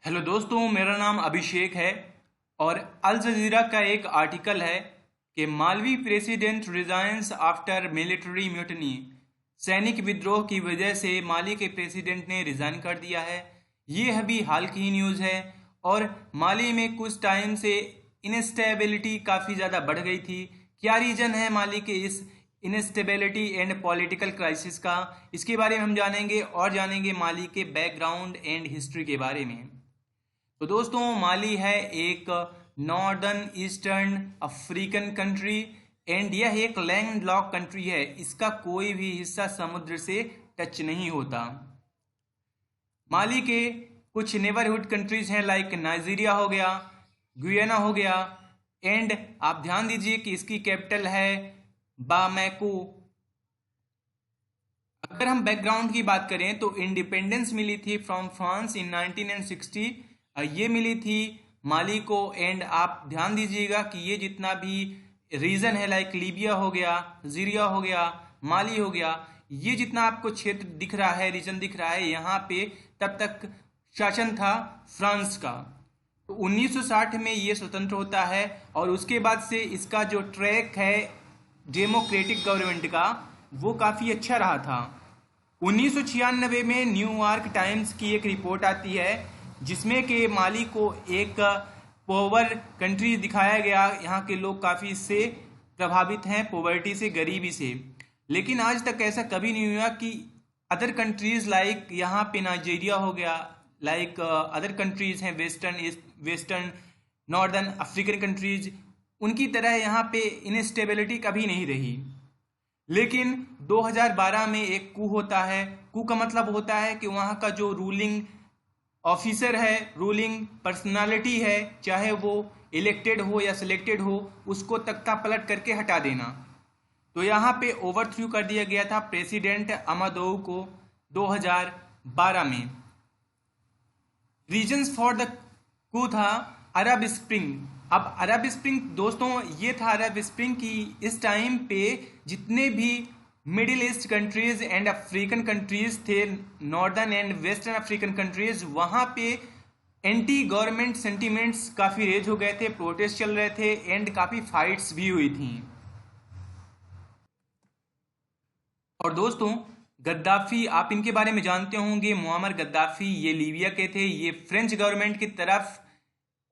Hello दोस्तों, मेरा नाम अभिषेक है और अल जजीरा का एक आर्टिकल है कि Malvi president resigns after military mutiny. सैनिक विद्रोह की वजह से माली के प्रेसिडेंट ने रिजाइन कर दिया है। ये अभी हाल की ही न्यूज़ है और माली में कुछ टाइम से इनस्टेबिलिटी काफ़ी ज़्यादा बढ़ गई थी। क्या रीज़न है माली के इस इनस्टेबिलिटी एंड पॉलिटिकल क्राइसिस का, इसके बारे में हम जानेंगे और जानेंगे माली के बैकग्राउंड एंड हिस्ट्री के बारे में। तो दोस्तों, माली है एक northern eastern African country and यह एक लैंड लॉक कंट्री है। इसका कोई भी हिस्सा समुद्र से टच नहीं होता। माली के कुछ नेबरहुड कंट्रीज हैं, लाइक नाइजीरिया हो गया, गुयाना हो गया एंड आप ध्यान दीजिए कि इसकी कैपिटल है बामेको। अगर हम बैकग्राउंड की बात करें तो इंडिपेंडेंस मिली थी फ्रॉम फ्रांस इन 1960। ये मिली थी माली को एंड आप ध्यान दीजिएगा कि ये जितना भी रीजन है, लाइक लीबिया हो गया, जीरिया हो गया, माली हो गया, ये जितना आपको क्षेत्र दिख रहा है, रीजन दिख रहा है, यहाँ पे तब तक शासन था फ्रांस का। तो 1960 में ये स्वतंत्र होता है और उसके बाद से इसका जो ट्रैक है डेमोक्रेटिक गवर्नमेंट का, वो काफ़ी अच्छा रहा था। 1996 में न्यूयॉर्क टाइम्स की एक रिपोर्ट आती है जिसमें कि माली को एक पोवर कंट्री दिखाया गया। यहाँ के लोग काफ़ी इससे प्रभावित हैं, पोवर्टी से, गरीबी से। लेकिन आज तक ऐसा कभी नहीं हुआ कि अदर कंट्रीज़ लाइक यहाँ पे नाइजीरिया हो गया, लाइक अदर कंट्रीज़ हैं वेस्टर्न नॉर्दर्न अफ्रीकन कंट्रीज़, उनकी तरह यहाँ पे इनस्टेबिलिटी कभी नहीं रही। लेकिन 2012 में एक कू होता है। कू का मतलब होता है कि वहाँ का जो रूलिंग ऑफिसर है, रूलिंग पर्सनालिटी है, चाहे वो इलेक्टेड हो या सिलेक्टेड हो, उसको तख्ता पलट करके हटा देना। तो यहाँ पे ओवरथ्रू कर दिया गया था प्रेसिडेंट अमादोउ को 2012 में। रीजन्स फॉर द कू था अरब स्प्रिंग। अब अरब स्प्रिंग दोस्तों, ये था अरब स्प्रिंग की इस टाइम पे जितने भी middle east countries and African countries थे, northern and western African countries, वहाँ पे एंटी गवर्नमेंट सेंटिमेंट्स काफ़ी रेज हो गए थे, प्रोटेस्ट चल रहे थे एंड काफ़ी फाइट्स भी हुई थी। और दोस्तों, गद्दाफी, आप इनके बारे में जानते होंगे, मुअम्मर गद्दाफी, ये लीबिया के थे। ये फ्रेंच गवर्नमेंट की तरफ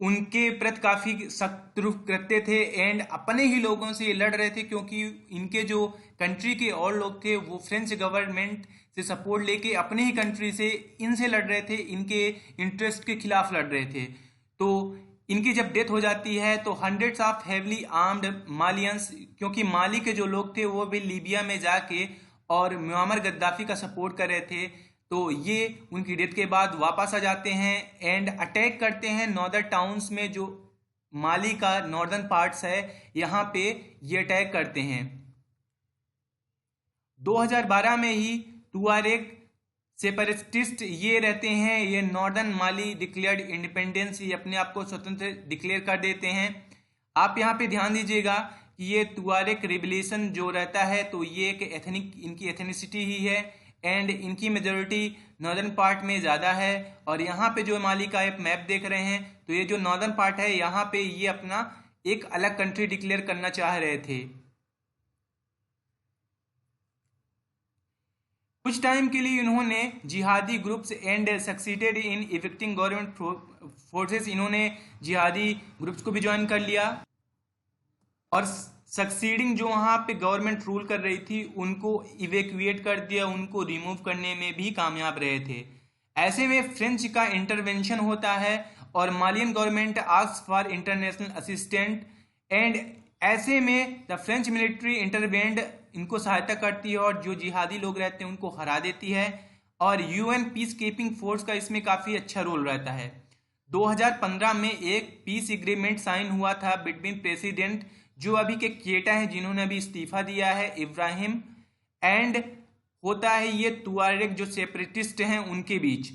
उनके प्रति काफ़ी सख्त रुख करते थे एंड अपने ही लोगों से ये लड़ रहे थे, क्योंकि इनके जो कंट्री के और लोग थे वो फ्रेंच गवर्नमेंट से सपोर्ट लेके अपने ही कंट्री से इनसे लड़ रहे थे, इनके इंटरेस्ट के खिलाफ लड़ रहे थे। तो इनकी जब डेथ हो जाती है तो हंड्रेड्स ऑफ हेवली आर्म्ड मालियंस, क्योंकि माली के जो लोग थे वो भी लीबिया में जाके और मुअम्मर गद्दाफी का सपोर्ट कर रहे थे, तो ये उनकी डेथ के बाद वापस आ जाते हैं एंड अटैक करते हैं नॉर्दर्न टाउन्स में, जो माली का नॉर्दर्न पार्ट्स है, यहाँ पे ये अटैक करते हैं। 2012 में ही तुआरेग सेपरेटिस्ट ये रहते हैं, ये नॉर्दर्न माली डिक्लेयर्ड इंडिपेंडेंस, ये अपने आप को स्वतंत्र डिक्लेयर कर देते हैं। आप यहाँ पे ध्यान दीजिएगा कि ये तुआरेग रिबेलियन जो रहता है, तो ये एक एथनिक, इनकी एथनिसिटी ही है एंड इनकी मेजोरिटी नॉर्दर्न पार्ट में ज़्यादा है। और यहाँ पे जो माली का आप मैप देख रहे हैं, तो ये जो नॉर्दर्न पार्ट है, यहाँ पे ये अपना एक अलग कंट्री डिक्लेयर करना चाह रहे थे। कुछ टाइम के लिए इन्होंने जिहादी groups and succeeded in evicting government forces, इन्होंने जिहादी ग्रुप्स को भी ज्वाइन कर लिया और सक्सीडिंग जो वहाँ पे गवर्नमेंट रूल कर रही थी उनको इवेक्यूएट कर दिया, उनको रिमूव करने में भी कामयाब रहे थे। ऐसे में फ्रेंच का इंटरवेंशन होता है और Malayan government asks for international assistant and ऐसे में द फ्रेंच मिलिट्री इंटरवेंड, इनको सहायता करती है और जो जिहादी लोग रहते हैं उनको हरा देती है। और यूएन पीस कीपिंग फोर्स का इसमें काफ़ी अच्छा रोल रहता है। 2015 में एक पीस एग्रीमेंट साइन हुआ था बिटवीन प्रेसिडेंट जो अभी के केटा हैं, जिन्होंने अभी इस्तीफा दिया है, इब्राहिम, एंड होता है ये तुआरेग जो सेपरेटिस्ट हैं उनके बीच।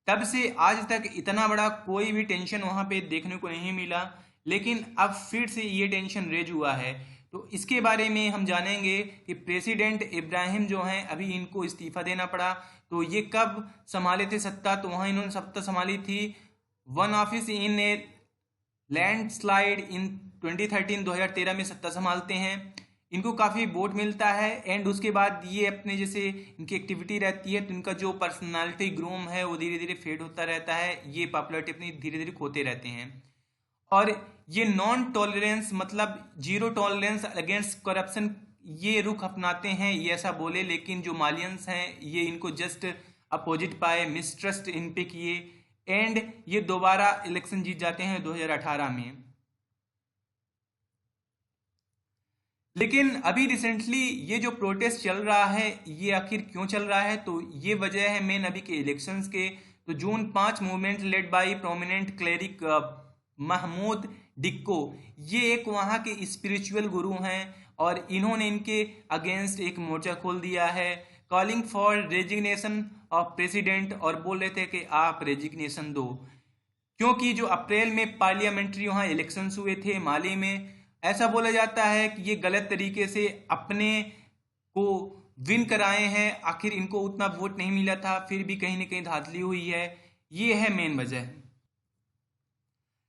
तब से आज तक इतना बड़ा कोई भी टेंशन वहाँ पे देखने को नहीं मिला, लेकिन अब फिर से ये टेंशन रेज हुआ है। तो इसके बारे में हम जानेंगे कि प्रेसिडेंट इब्राहिम जो हैं अभी इनको इस्तीफा देना पड़ा। तो ये कब संभाले थे सत्ता? तो वहाँ इन्होंने सत्ता संभाली थी won office in a landslide in 2013 में सत्ता संभालते हैं। इनको काफ़ी वोट मिलता है एंड उसके बाद ये अपने जैसे इनकी एक्टिविटी रहती है तो इनका जो पर्सनालिटी ग्रूम है वो धीरे धीरे फेड होता रहता है, ये पॉपुलैरिटी अपनी धीरे धीरे खोते रहते हैं। और ये नॉन टॉलरेंस मतलब जीरो टॉलरेंस अगेंस्ट करप्शन ये रुख अपनाते हैं, ये ऐसा बोले, लेकिन जो मालियंस हैं ये इनको जस्ट अपोजिट पाए, मिसट्रस्ट इन पे किए एंड ये दोबारा इलेक्शन जीत जाते हैं 2018 में। लेकिन अभी रिसेंटली ये जो प्रोटेस्ट चल रहा है ये आखिर क्यों चल रहा है? तो ये वजह है मेन अभी के इलेक्शंस के। तो June 5 movement led by prominent cleric Mahmoud Dicko, ये एक वहाँ के स्पिरिचुअल गुरु हैं और इन्होंने इनके अगेंस्ट एक मोर्चा खोल दिया है calling for resignation of president, और बोल रहे थे कि आप रेजिग्नेशन दो, क्योंकि जो अप्रैल में पार्लियामेंट्री वहाँ इलेक्शंस हुए थे माली में, ऐसा बोला जाता है कि ये गलत तरीके से अपने को विन कराए हैं, आखिर इनको उतना वोट नहीं मिला था, फिर भी कहीं ना कहीं धांधली हुई है, ये है मेन वजह।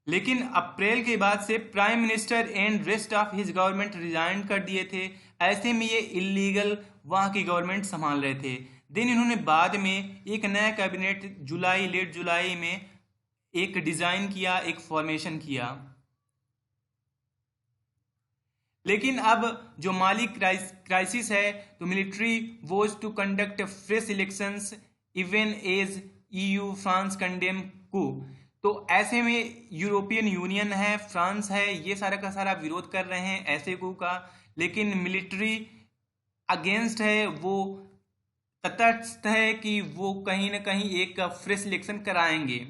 लेकिन अप्रैल के बाद से prime minister and rest of his government resign कर दिए थे, ऐसे में ये इलीगल वहाँ की गवर्नमेंट संभाल रहे थे। देन इन्होंने बाद में एक नया कैबिनेट लेट जुलाई में एक डिज़ाइन किया, एक फॉर्मेशन किया। लेकिन अब जो माली क्राइसिस है तो military was to conduct fresh elections even as EU France condemn को। तो ऐसे में यूरोपियन यूनियन है, फ्रांस है, ये सारा का सारा विरोध कर रहे हैं ऐसे को का, लेकिन मिलिट्री अगेंस्ट है, वो तटस्थ है कि वो कहीं ना कहीं एक फ्रेश इलेक्शन कराएंगे।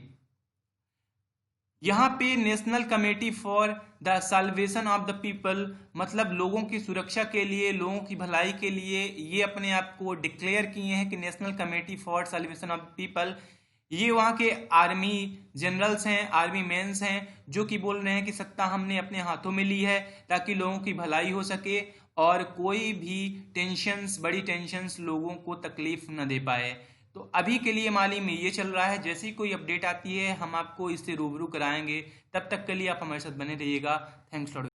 यहाँ पे national committee for the salvation of the people मतलब लोगों की सुरक्षा के लिए, लोगों की भलाई के लिए ये अपने आप को डिक्लेयर किए हैं कि national committee for salvation of the people. ये वहाँ के आर्मी जनरल्स हैं, आर्मी मेंस हैं, जो कि बोल रहे हैं कि सत्ता हमने अपने हाथों में ली है ताकि लोगों की भलाई हो सके और कोई भी टेंशन्स, बड़ी टेंशन्स लोगों को तकलीफ न दे पाए। तो अभी के लिए माली में ये चल रहा है, जैसी कोई अपडेट आती है हम आपको इससे रूबरू कराएंगे। तब तक के लिए आप हमारे साथ बने रहिएगा। Thanks lot.